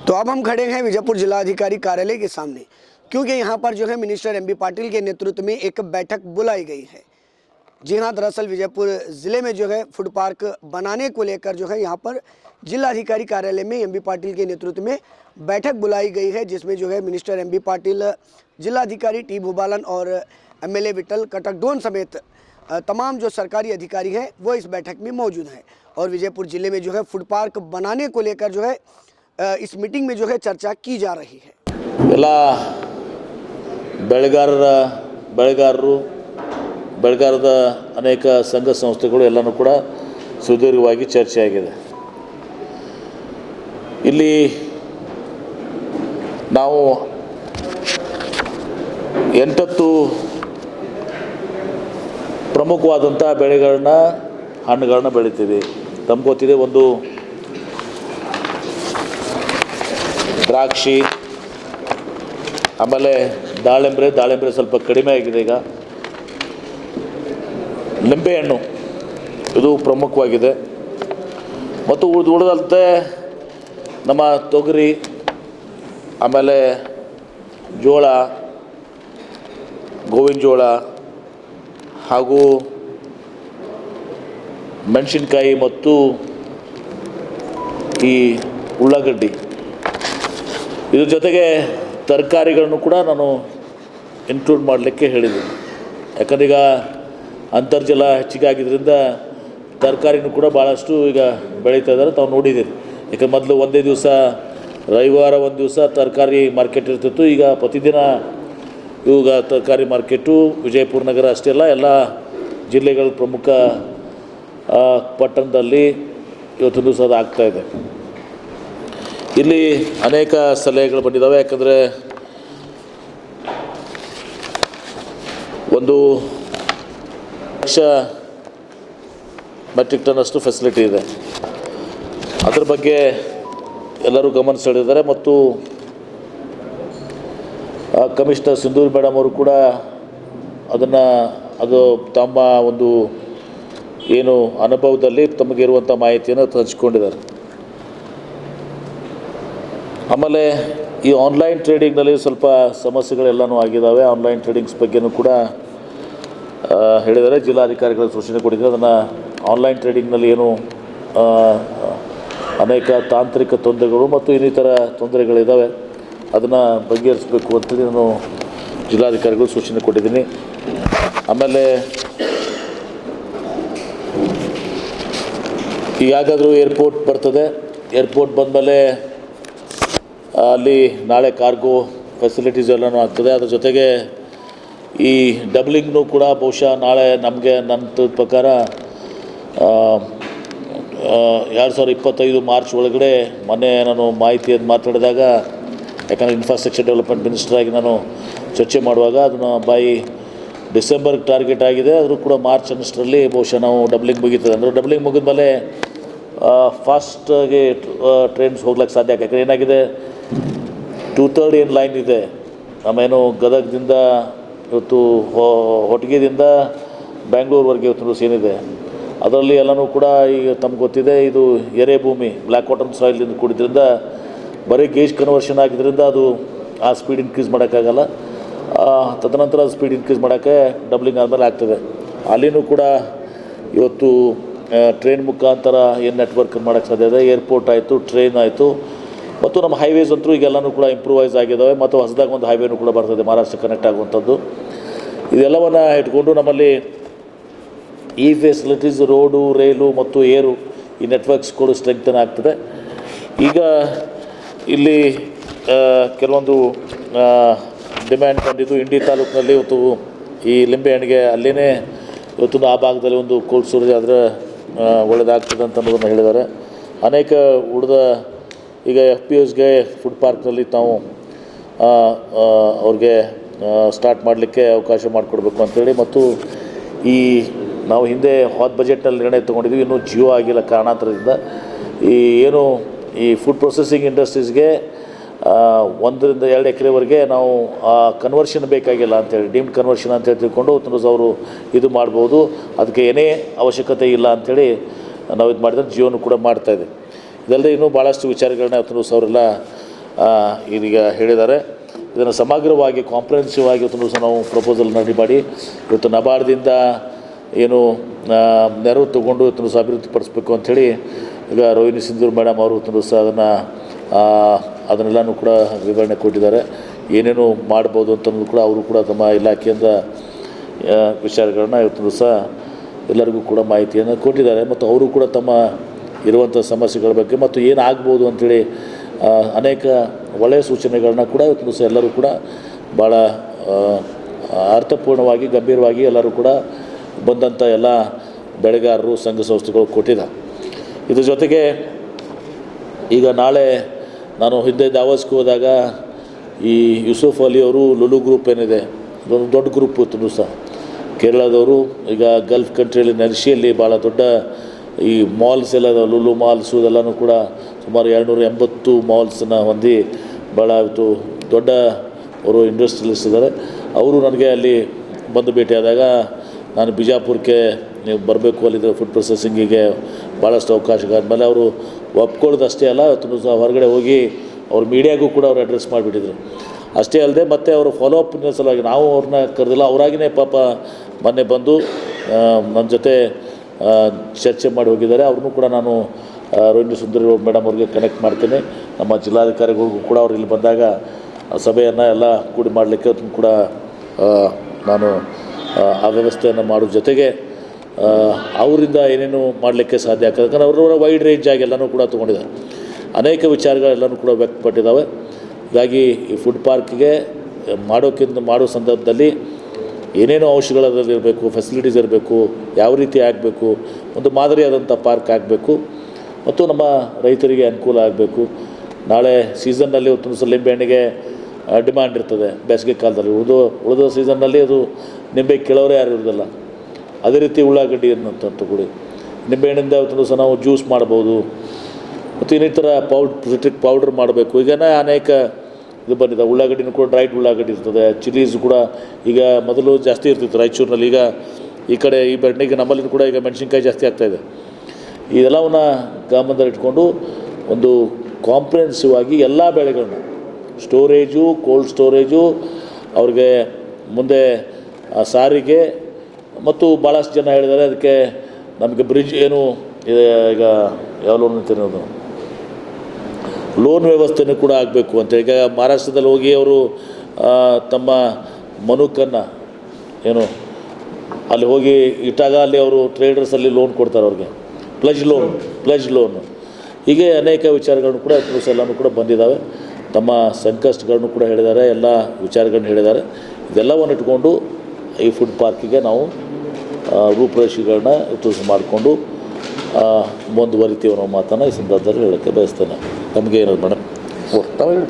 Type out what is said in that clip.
तो अब हम खड़े हैं विजयपुर जिलाधिकारी कार्यालय के सामने, क्योंकि यहाँ पर जो है मिनिस्टर एमबी पाटिल के नेतृत्व में एक बैठक बुलाई गई है। जी हाँ, दरअसल विजयपुर ज़िले में जो है फूड पार्क बनाने को लेकर जो है यहाँ पर जिलाधिकारी कार्यालय में एमबी पाटिल के नेतृत्व में बैठक बुलाई गई है, जिसमें जो है मिनिस्टर एमबी पाटिल, जिलाधिकारी टी भूबालन और एमएलए विठल कटकडोन समेत तमाम जो सरकारी अधिकारी हैं वो इस बैठक में मौजूद हैं। और विजयपुर ज़िले में जो है फूड पार्क बनाने को लेकर जो है इस मीटिंग में जो है चर्चा की जा रही है। ಎಲ್ಲ ಬೆಳೆಗಾರರ ಅನೇಕ ಸಂಘ ಸಂಸ್ಥೆಗಳು ಎಲ್ಲನೂ ಕೂಡ ಸುದೀರ್ಘವಾಗಿ ಚರ್ಚೆಯಾಗಿದೆ. ಇಲ್ಲಿ ನಾವು 8 ಪ್ರಮುಖವಾದಂಥ ಬೆಳೆಗಳನ್ನ ಹಣ್ಣುಗಳನ್ನ ಬೆಳಿತೀವಿ. ತಮಗೆ ಗೊತ್ತಿದೆ, ಒಂದು ದ್ರಾಕ್ಷಿ, ಆಮೇಲೆ ದಾಳಿಂಬೆ ಸ್ವಲ್ಪ ಕಡಿಮೆ ಆಗಿದೆ ಈಗ. ನಿಂಬೆಹಣ್ಣು ಇದು ಪ್ರಮುಖವಾಗಿದೆ. ಮತ್ತು ಉಳಿದಂತೆ ನಮ್ಮ ತೊಗರಿ, ಆಮೇಲೆ ಜೋಳ, ಗೋವಿನ ಜೋಳ ಹಾಗೂ ಮೆಣಸಿನಕಾಯಿ ಮತ್ತು ಈ ಉಳ್ಳಾಗಡ್ಡಿ, ಇದ್ರ ಜೊತೆಗೆ ತರಕಾರಿಗಳನ್ನು ಕೂಡ ನಾನು ಇನ್ಕ್ಲೂಡ್ ಮಾಡಲಿಕ್ಕೆ ಹೇಳಿದ್ದೀನಿ. ಯಾಕಂದ್ರೆ ಈಗ ಅಂತರ್ಜಲ ಹೆಚ್ಚಿಗೆ ಆಗಿದ್ದರಿಂದ ತರಕಾರಿನೂ ಕೂಡ ಭಾಳಷ್ಟು ಈಗ ಬೆಳೀತಾ ಇದ್ದಾರೆ, ತಾವು ನೋಡಿದ್ದೀರಿ. ಯಾಕಂದ್ರೆ ಮೊದಲು ಒಂದೇ ದಿವಸ ರವಿವಾರ ಒಂದು ದಿವಸ ತರಕಾರಿ ಮಾರ್ಕೆಟ್ ಇರ್ತಿತ್ತು. ಈಗ ಪ್ರತಿದಿನ ಇವಾಗ ತರಕಾರಿ ಮಾರ್ಕೆಟು ವಿಜಯಪುರ ನಗರ ಅಷ್ಟೇ ಅಲ್ಲ, ಎಲ್ಲ ಜಿಲ್ಲೆಗಳ ಪ್ರಮುಖ ಪಟ್ಟಣದಲ್ಲಿ ಇವತ್ತೊಂದು ದಿವಸ ಅದು ಆಗ್ತಾಯಿದೆ. ಇಲ್ಲಿ ಅನೇಕ ಸಲಹೆಗಳು ಬಂದಿದ್ದಾವೆ. ಯಾಕಂದರೆ ಒಂದು 1,00,000 ಮೆಟ್ರಿಕ್ ಟನ್ ಅಷ್ಟು ಫೆಸಿಲಿಟಿ ಇದೆ. ಅದರ ಬಗ್ಗೆ ಎಲ್ಲರೂ ಗಮನ ಸೆಳೆದಿದ್ದಾರೆ. ಮತ್ತು ಕಮಿಷನರ್ ಸಿಂಧೂರಿ ಮೇಡಮ್ ಅವರು ಕೂಡ ಅದು ತಮ್ಮ ಒಂದು ಏನು ಅನುಭವದಲ್ಲಿ ತಮಗಿರುವಂಥ ಮಾಹಿತಿಯನ್ನು ಹಂಚಿಕೊಂಡಿದ್ದಾರೆ. ಆಮೇಲೆ ಈ ಆನ್ಲೈನ್ ಟ್ರೇಡಿಂಗ್ನಲ್ಲಿ ಸ್ವಲ್ಪ ಸಮಸ್ಯೆಗಳೆಲ್ಲನೂ ಆಗಿದ್ದಾವೆ. ಆನ್ಲೈನ್ ಟ್ರೇಡಿಂಗ್ಸ್ ಬಗ್ಗೆನೂ ಕೂಡ ಹೇಳಿದ್ದಾರೆ, ಜಿಲ್ಲಾಧಿಕಾರಿಗಳ ಸೂಚನೆ ಕೊಟ್ಟಿದ್ದಾರೆ. ಅದನ್ನು ಆನ್ಲೈನ್ ಟ್ರೇಡಿಂಗ್ನಲ್ಲಿ ಏನು ಅನೇಕ ತಾಂತ್ರಿಕ ತೊಂದರೆಗಳು ಮತ್ತು ಇನ್ನಿತರ ತೊಂದರೆಗಳಿದ್ದಾವೆ, ಅದನ್ನು ಬಗೆಹರಿಸಬೇಕು ಅಂತೇಳಿ ನಾನು ಜಿಲ್ಲಾಧಿಕಾರಿಗಳು ಸೂಚನೆ ಕೊಟ್ಟಿದ್ದೀನಿ. ಆಮೇಲೆ ಯಾಗಾದರೂ ಏರ್ಪೋರ್ಟ್ ಬರ್ತದೆ, ಏರ್ಪೋರ್ಟ್ ಬಂದಮೇಲೆ ಅಲ್ಲಿ ನಾಳೆ ಕಾರ್ಗೋ ಫೆಸಿಲಿಟೀಸ್ ಎಲ್ಲನೂ ಆಗ್ತದೆ. ಅದ್ರ ಜೊತೆಗೆ ಈ ಡಬ್ಲಿಂಗ್ನೂ ಕೂಡ ಬಹುಶಃ ನಾಳೆ ನಮಗೆ ನನ್ನ ಪ್ರಕಾರ 2025 ಮಾರ್ಚ್ ಒಳಗಡೆ, ಮೊನ್ನೆ ನಾನು ಮಾಹಿತಿಯನ್ನು ಮಾತಾಡಿದಾಗ, ಯಾಕಂದರೆ ಇನ್ಫ್ರಾಸ್ಟ್ರಕ್ಚರ್ ಡೆವಲಪ್ಮೆಂಟ್ ಮಿನಿಸ್ಟರ್ ಆಗಿ ನಾನು ಚರ್ಚೆ ಮಾಡುವಾಗ ಅದನ್ನು ಡಿಸೆಂಬರ್ಗೆ ಟಾರ್ಗೆಟ್ ಆಗಿದೆ. ಆದರೂ ಕೂಡ ಮಾರ್ಚ್ ಅನ್ನಷ್ಟರಲ್ಲಿ ಬಹುಶಃ ನಾವು ಡಬ್ಲಿಂಗ್ ಮುಗೀತದೆ. ಅಂದರೆ ಡಬ್ಲಿಂಗ್ ಮುಗಿದ ಮೇಲೆ ಫಾಸ್ಟಾಗಿ ಟ್ರೈನ್ಸ್ ಹೋಗ್ಲಿಕ್ಕೆ ಸಾಧ್ಯ. ಯಾಕಂದರೆ ಏನಾಗಿದೆ, 2/3 ಏನು ಲೈನ್ ಇದೆ, ನಮ್ಮೇನು ಗದಗದಿಂದ ಇವತ್ತು ಹೊಟಗಿದಿಂದ ಬ್ಯಾಂಗ್ಳೂರ್ವರೆಗೆ ಇವತ್ತು ಏನಿದೆ, ಅದರಲ್ಲಿ ಎಲ್ಲನೂ ಕೂಡ ಈಗ ತಮ್ಗೆ ಗೊತ್ತಿದೆ, ಇದು ಎರೆ ಭೂಮಿ, ಬ್ಲ್ಯಾಕ್ ಕಾಟನ್ ಸಾಯಿಲಿಂದ ಕೂಡಿದ್ರಿಂದ ಬರೀ ಗೇಜ್ ಕನ್ವರ್ಷನ್ ಆಗಿದ್ದರಿಂದ ಅದು ಆ ಸ್ಪೀಡ್ ಇನ್ಕ್ರೀಸ್ ಮಾಡೋಕ್ಕಾಗಲ್ಲ. ತದನಂತರ ಸ್ಪೀಡ್ ಇನ್ಕ್ರೀಸ್ ಮಾಡೋಕ್ಕೆ ಡಬ್ಲಿಂಗ್ ಆದಮೇಲೆ ಆಗ್ತದೆ. ಅಲ್ಲಿನೂ ಕೂಡ ಇವತ್ತು ಟ್ರೈನ್ ಮುಖಾಂತರ ಏನು ನೆಟ್ವರ್ಕ್ ಮಾಡೋಕ್ಕೆ ಸಾಧ್ಯ ಇದೆ. ಏರ್ಪೋರ್ಟ್ ಆಯಿತು, ಟ್ರೈನ್ ಆಯಿತು, ಮತ್ತು ನಮ್ಮ ಹೈವೇಸ್ ಅಂತೂ ಈಗೆಲ್ಲನೂ ಕೂಡ ಇಂಪ್ರೂವೈಸ್ ಆಗಿದ್ದಾವೆ. ಮತ್ತು ಹೊಸದಾಗಿ ಒಂದು ಹೈವೇನೂ ಕೂಡ ಬರ್ತದೆ ಮಹಾರಾಷ್ಟ್ರ ಕನೆಕ್ಟ್ ಆಗುವಂಥದ್ದು. ಇದೆಲ್ಲವನ್ನು ಇಟ್ಕೊಂಡು ನಮ್ಮಲ್ಲಿ ಈ ಫೆಸಿಲಿಟೀಸ್, ರೋಡು, ರೈಲು ಮತ್ತು ಏರು, ಈ ನೆಟ್ವರ್ಕ್ಸ್ಗಳು ಸ್ಟ್ರೆಂಗ್ತನ್ ಆಗ್ತದೆ. ಈಗ ಇಲ್ಲಿ ಕೆಲವೊಂದು ಡಿಮ್ಯಾಂಡ್ ಬಂದಿದ್ದು, ಇಂಡಿ ತಾಲೂಕಿನಲ್ಲಿ ಇವತ್ತು ಈ ಲಿಂಬೆಹಣ್ಣಿಗೆ ಅಲ್ಲೇ ಇವತ್ತು ಆ ಭಾಗದಲ್ಲಿ ಒಂದು ಕೋಲ್ಡ್ ಸ್ಟೋರೇಜ್ ಆದರೆ ಒಳ್ಳೆಯದಾಗ್ತದೆ ಅಂತ ಅನ್ನೋದನ್ನು ಹೇಳಿದ್ದಾರೆ. ಅನೇಕ ಉಳಿದ ಈಗ FPOಸ್ಗೆ ಫುಡ್ ಪಾರ್ಕ್ನಲ್ಲಿ ನಾವು ಅವ್ರಿಗೆ ಸ್ಟಾರ್ಟ್ ಮಾಡಲಿಕ್ಕೆ ಅವಕಾಶ ಮಾಡಿಕೊಡ್ಬೇಕು ಅಂಥೇಳಿ, ಮತ್ತು ಈ ನಾವು ಹಿಂದೆ ಬಜೆಟ್ನಲ್ಲಿ ನಿರ್ಣಯ ತೊಗೊಂಡಿದ್ವಿ, ಇನ್ನೂ ಜಿಯೋ ಆಗಿಲ್ಲ ಕಾರಣಾಂತರದಿಂದ. ಏನು ಈ ಫುಡ್ ಪ್ರೊಸೆಸಿಂಗ್ ಇಂಡಸ್ಟ್ರೀಸ್ಗೆ 1 ರಿಂದ 2 ಎಕರೆವರೆಗೆ ನಾವು ಕನ್ವರ್ಷನ್ ಬೇಕಾಗಿಲ್ಲ ಅಂಥೇಳಿ, ಡೀಮ್ಡ್ ಕನ್ವರ್ಷನ್ ಅಂತೇಳಿ ತಿಳ್ಕೊಂಡು ಅವರು ಇದು ಮಾಡ್ಬೋದು, ಅದಕ್ಕೆ ಏನೇ ಅವಶ್ಯಕತೆ ಇಲ್ಲ ಅಂಥೇಳಿ ನಾವು ಇದು ಮಾಡಿದ್ರೆ ಜಿಯೋನು ಕೂಡ ಮಾಡ್ತಾಯಿದೆ. ಇದಲ್ಲದೆ ಇನ್ನೂ ಭಾಳಷ್ಟು ವಿಚಾರಗಳನ್ನ ಅವರೆಲ್ಲ ಇದೀಗ ಹೇಳಿದ್ದಾರೆ. ಇದನ್ನು ಸಮಗ್ರವಾಗಿ ಕಾಂಪ್ರಿಹೆನ್ಸಿವ್ ಆಗಿ ಇವತ್ತು ಸಹ ನಾವು ಪ್ರಪೋಸಲ್ ರೆಡಿ ಮಾಡಿ ಇವತ್ತು ನಬಾರ್ಡ್ದಿಂದ ಏನು ನೆರವು ತೊಗೊಂಡು ಇವತ್ತು ಸಹ ಅಭಿವೃದ್ಧಿಪಡಿಸಬೇಕು ಅಂಥೇಳಿ ಈಗ ರೋಹಿಣಿ ಸಿಂಧೂರ್ ಮೇಡಮ್ ಅವರು ಇವತ್ತು ಸಹ ಅದನ್ನೆಲ್ಲನೂ ಕೂಡ ವಿವರಣೆ ಕೊಟ್ಟಿದ್ದಾರೆ. ಏನೇನು ಮಾಡ್ಬೋದು ಅಂತಂದು ಕೂಡ ಅವರು ಕೂಡ ತಮ್ಮ ಇಲಾಖೆಯಿಂದ ವಿಚಾರಗಳನ್ನ ಇವತ್ತು ಸಹ ಎಲ್ಲರಿಗೂ ಕೂಡ ಮಾಹಿತಿಯನ್ನು ಕೊಟ್ಟಿದ್ದಾರೆ. ಮತ್ತು ಅವರು ಕೂಡ ತಮ್ಮ ಇರುವಂಥ ಸಮಸ್ಯೆಗಳ ಬಗ್ಗೆ ಮತ್ತು ಏನಾಗ್ಬೋದು ಅಂಥೇಳಿ ಅನೇಕ ಒಳ್ಳೆಯ ಸೂಚನೆಗಳನ್ನ ಕೂಡ ಇವತ್ತು ಸಹ ಎಲ್ಲರೂ ಕೂಡ ಭಾಳ ಅರ್ಥಪೂರ್ಣವಾಗಿ ಗಂಭೀರವಾಗಿ ಎಲ್ಲರೂ ಕೂಡ ಬಂದಂಥ ಎಲ್ಲ ಬೆಳೆಗಾರರು ಸಂಘ ಸಂಸ್ಥೆಗಳು ಕೊಟ್ಟಿದ್ದಾರೆ. ಇದ್ರ ಜೊತೆಗೆ ಈಗ ನಾಳೆ ನಾನು ಹಿಂದೆ ದಾವೋಸ್ಗೆ ಹೋದಾಗ ಈ ಯೂಸುಫ್ ಅಲಿ ಅವರು ಲುಲು ಗ್ರೂಪ್ ಏನಿದೆ ಅದೊಂದು ದೊಡ್ಡ ಗ್ರೂಪ್ ಇತ್ತು ಸಹ ಕೇರಳದವರು. ಈಗ ಗಲ್ಫ್ ಕಂಟ್ರಿಯಲ್ಲಿ ನರ್ಶಿಯಲ್ಲಿ ಭಾಳ ದೊಡ್ಡ ಈ ಮಾಲ್ಸ್ ಎಲ್ಲ ಲುಲು ಮಾಲ್ಸು ಇದೆಲ್ಲನೂ ಕೂಡ ಸುಮಾರು 280 ಮಾಲ್ಸನ್ನು ಹೊಂದಿ ಭಾಳ ಇವತ್ತು ದೊಡ್ಡ ಅವರು ಇಂಡಸ್ಟ್ರಿಯಲಿಸ್ಟ್ ಇದ್ದಾರೆ. ಅವರು ನನಗೆ ಅಲ್ಲಿ ಬಂದು ಭೇಟಿಯಾದಾಗ ನಾನು ಬಿಜಾಪುರಕ್ಕೆ ನೀವು ಬರಬೇಕು, ಅಲ್ಲಿದ್ದರೆ ಫುಡ್ ಪ್ರೊಸೆಸಿಂಗಿಗೆ ಭಾಳಷ್ಟು ಅವಕಾಶಗಳಾದಮೇಲೆ ಅವರು ಒಪ್ಕೊಳ್ಳೋದಷ್ಟೇ ಅಲ್ಲ, ಇವತ್ತು ಸಹ ಹೊರಗಡೆ ಹೋಗಿ ಅವ್ರ ಮೀಡಿಯಾಗೂ ಕೂಡ ಅವ್ರು ಅಡ್ರೆಸ್ ಮಾಡಿಬಿಟ್ಟಿದ್ರು. ಅಷ್ಟೇ ಅಲ್ಲದೆ ಮತ್ತು ಅವರು ಫಾಲೋಅಪ್ನ ಸಲುವಾಗಿ ನಾವು ಅವ್ರನ್ನ ಕರೆದಿಲ್ಲ, ಅವರಾಗಿಯೇ ಪಾಪ ಮೊನ್ನೆ ಬಂದು ನನ್ನ ಜೊತೆ ಚರ್ಚೆ ಮಾಡಿ ಹೋಗಿದ್ದಾರೆ. ಅವ್ರನ್ನೂ ಕೂಡ ನಾನು ರೋಹಿಣಿ ಸುಂದರಿ ಮೇಡಮ್ ಅವ್ರಿಗೆ ಕನೆಕ್ಟ್ ಮಾಡ್ತೇನೆ. ನಮ್ಮ ಜಿಲ್ಲಾಧಿಕಾರಿಗಳಿಗೂ ಕೂಡ ಅವ್ರು ಇಲ್ಲಿ ಬಂದಾಗ ಸಭೆಯನ್ನು ಎಲ್ಲ ಕೂಡಿ ಮಾಡಲಿಕ್ಕೆ ಅದನ್ನು ಕೂಡ ನಾನು ಆ ವ್ಯವಸ್ಥೆಯನ್ನು ಮಾಡೋ ಜೊತೆಗೆ ಅವರಿಂದ ಏನೇನು ಮಾಡಲಿಕ್ಕೆ ಸಾಧ್ಯ ಆಗ್ತದೆ. ಯಾಕಂದರೆ ಅವರ ವೈಡ್ ರೇಂಜ್ ಆಗಿ ಎಲ್ಲನೂ ಕೂಡ ತೊಗೊಂಡಿದ್ದಾರೆ. ಅನೇಕ ವಿಚಾರಗಳೆಲ್ಲನೂ ಕೂಡ ವ್ಯಕ್ತಪಟ್ಟಿದ್ದಾವೆ. ಹೀಗಾಗಿ ಈ ಫುಡ್ ಪಾರ್ಕ್ಗೆ ಮಾಡೋ ಸಂದರ್ಭದಲ್ಲಿ ಏನೇನು ಅಂಶಗಳಲ್ಲಿರಬೇಕು, ಫೆಸಿಲಿಟೀಸ್ ಇರಬೇಕು, ಯಾವ ರೀತಿ ಆಗಬೇಕು, ಒಂದು ಮಾದರಿಯಾದಂಥ ಪಾರ್ಕ್ ಆಗಬೇಕು ಮತ್ತು ನಮ್ಮ ರೈತರಿಗೆ ಅನುಕೂಲ ಆಗಬೇಕು. ನಾಳೆ ಸೀಸನ್ನಲ್ಲಿ ಒಂದು ಸಲ ನಿಂಬೆಹಣ್ಣಿಗೆ ಡಿಮ್ಯಾಂಡ್ ಇರ್ತದೆ ಬೇಸಿಗೆ ಕಾಲದಲ್ಲಿ. ಉಳಿದ ಸೀಸನ್ನಲ್ಲಿ ಅದು ನಿಂಬೆ ಕೇಳೋರೇ ಯಾರು ಇರೋದಿಲ್ಲ. ಅದೇ ರೀತಿ ಉಳ್ಳಾಗಡ್ಡಿಯನ್ನು ತಗೊಳ್ಳಿ, ನಿಂಬೆಹಣ್ಣಿಂದ ಇವತ್ತು ಸಹ ನಾವು ಜ್ಯೂಸ್ ಮಾಡ್ಬೋದು ಮತ್ತು ಇನ್ನಿತರ ಸಿಟ್ರಿಕ್ ಪೌಡ್ರ್ ಮಾಡಬೇಕು. ಈಗ ಅನೇಕ ಇದು ಬಂದಿದೆ. ಉಳ್ಳಾಗಡ್ಡಿನೂ ಕೂಡ ಡ್ರೈಡ್ ಉಳ್ಳಾಗಡ್ಡಿ ಇರ್ತದೆ. ಚಿಲ್ಲೀಸು ಕೂಡ ಈಗ ಮೊದಲು ಜಾಸ್ತಿ ಇರ್ತಿತ್ತು ರಾಯಚೂರಿನಲ್ಲಿ. ಈಗ ಈ ಕಡೆ ಈ ಬೆಣ್ಣೆಗೆ ನಮ್ಮಲ್ಲಿ ಕೂಡ ಈಗ ಮೆಣಸಿನ್ಕಾಯಿ ಜಾಸ್ತಿ ಆಗ್ತಾಯಿದೆ. ಇದೆಲ್ಲವನ್ನು ಗಮನದಲ್ಲಿಟ್ಕೊಂಡು ಒಂದು ಕಾಂಪ್ರಿಹೆನ್ಸಿವ್ ಆಗಿ ಎಲ್ಲ ಬೆಳೆಗಳನ್ನ ಸ್ಟೋರೇಜು, ಕೋಲ್ಡ್ ಸ್ಟೋರೇಜು, ಅವ್ರಿಗೆ ಮುಂದೆ ಸಾರಿಗೆ ಮತ್ತು ಭಾಳಷ್ಟು ಜನ ಹೇಳಿದ್ದಾರೆ ಅದಕ್ಕೆ ನಮಗೆ ಬ್ರಿಡ್ಜ್ ಏನು ಇದೆ, ಈಗ ಯಾವ ಲೋನ್ ಅಂತಿರೋದು ಲೋನ್ ವ್ಯವಸ್ಥೆನೂ ಕೂಡ ಆಗಬೇಕು ಅಂತ. ಈಗ ಮಹಾರಾಷ್ಟ್ರದಲ್ಲಿ ಹೋಗಿ ಅವರು ತಮ್ಮ ಮನುಕನ್ನು ಏನು ಅಲ್ಲಿ ಹೋಗಿ ಇಟ್ಟಾಗ ಅಲ್ಲಿ ಅವರು ಟ್ರೇಡರ್ಸಲ್ಲಿ ಲೋನ್ ಕೊಡ್ತಾರೆ ಅವ್ರಿಗೆ, ಪ್ಲೆಜ್ ಲೋನು. ಹೀಗೆ ಅನೇಕ ವಿಚಾರಗಳನ್ನು ಕೂಡ ಎಲ್ಲನೂ ಕೂಡ ಬಂದಿದ್ದಾವೆ. ತಮ್ಮ ಸಂಕಷ್ಟಗಳನ್ನು ಕೂಡ ಹೇಳಿದ್ದಾರೆ, ಎಲ್ಲ ವಿಚಾರಗಳನ್ನ ಹೇಳಿದ್ದಾರೆ. ಇದೆಲ್ಲವನ್ನು ಇಟ್ಕೊಂಡು ಈ ಫುಡ್ ಪಾರ್ಕಿಗೆ ನಾವು ರೂಪುರೇಷೆಗಳನ್ನ ಮಾಡಿಕೊಂಡು ಮುಂದುವರಿತೀವಿ ಅನ್ನೋ ಮಾತನ್ನು ಈ ಸಂದರ್ಭದಲ್ಲಿ ಹೇಳೋಕ್ಕೆ ಬಯಸ್ತೇನೆ. ನಮಗೆ ಏನದು ಮೇಡಮ್